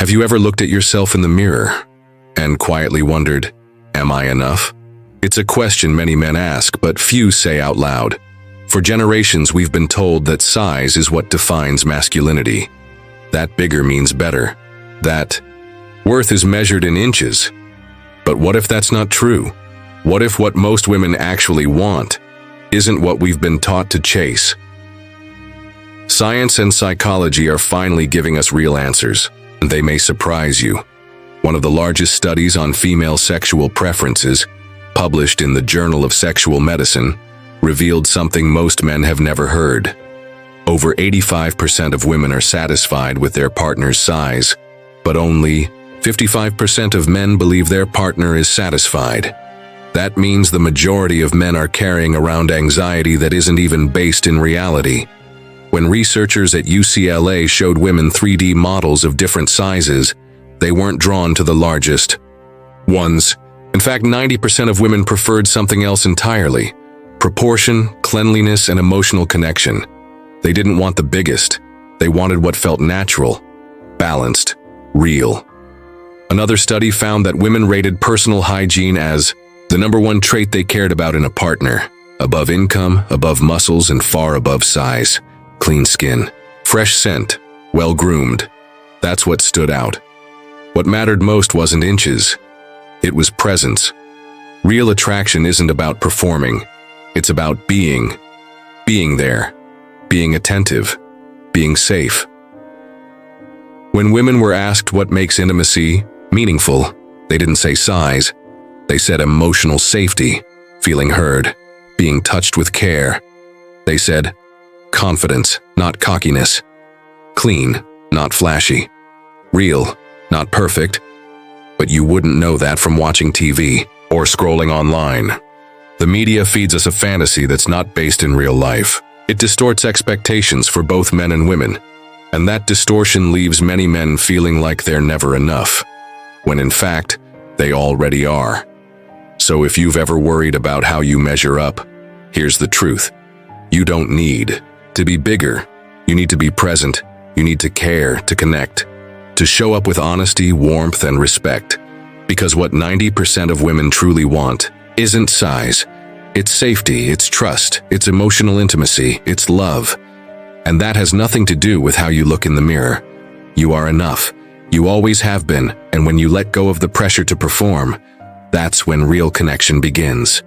Have you ever looked at yourself in the mirror and quietly wondered, am I enough? It's a question many men ask, but few say out loud. For generations, we've been told that size is what defines masculinity. That bigger means better. That worth is measured in inches. But what if that's not true? What if what most women actually want isn't what we've been taught to chase? Science and psychology are finally giving us real answers, and they may surprise you. One of the largest studies on female sexual preferences, published in the Journal of Sexual Medicine, revealed something most men have never heard. Over 85% of women are satisfied with their partner's size, but only 55% of men believe their partner is satisfied. That means the majority of men are carrying around anxiety that isn't even based in reality. When researchers at UCLA showed women 3D models of different sizes, they weren't drawn to the largest ones. In fact, 90% of women preferred something else entirely: proportion, cleanliness, and emotional connection. They didn't want the biggest. They wanted what felt natural, balanced, real. Another study found that women rated personal hygiene as the #1 trait they cared about in a partner, above income, above muscles, and far above size. Clean skin, fresh scent, well-groomed. That's what stood out. What mattered most wasn't inches. It was presence. Real attraction isn't about performing. It's about being there, being attentive, being safe. When women were asked what makes intimacy meaningful, they didn't say size. They said emotional safety, feeling heard, being touched with care. They said confidence, not cockiness. Clean, not flashy. Real, not perfect. But you wouldn't know that from watching TV or scrolling online. The media feeds us a fantasy that's not based in real life. It distorts expectations for both men and women, and that distortion leaves many men feeling like they're never enough, when in fact, they already are. So if you've ever worried about how you measure up, here's the truth. You don't need to be bigger. You need to be present. You need to care, to connect, to show up with honesty, warmth, and respect. Because what 90% of women truly want isn't size. It's safety, it's trust, it's emotional intimacy, it's love. And that has nothing to do with how you look in the mirror. You are enough. You always have been, and when you let go of the pressure to perform, that's when real connection begins.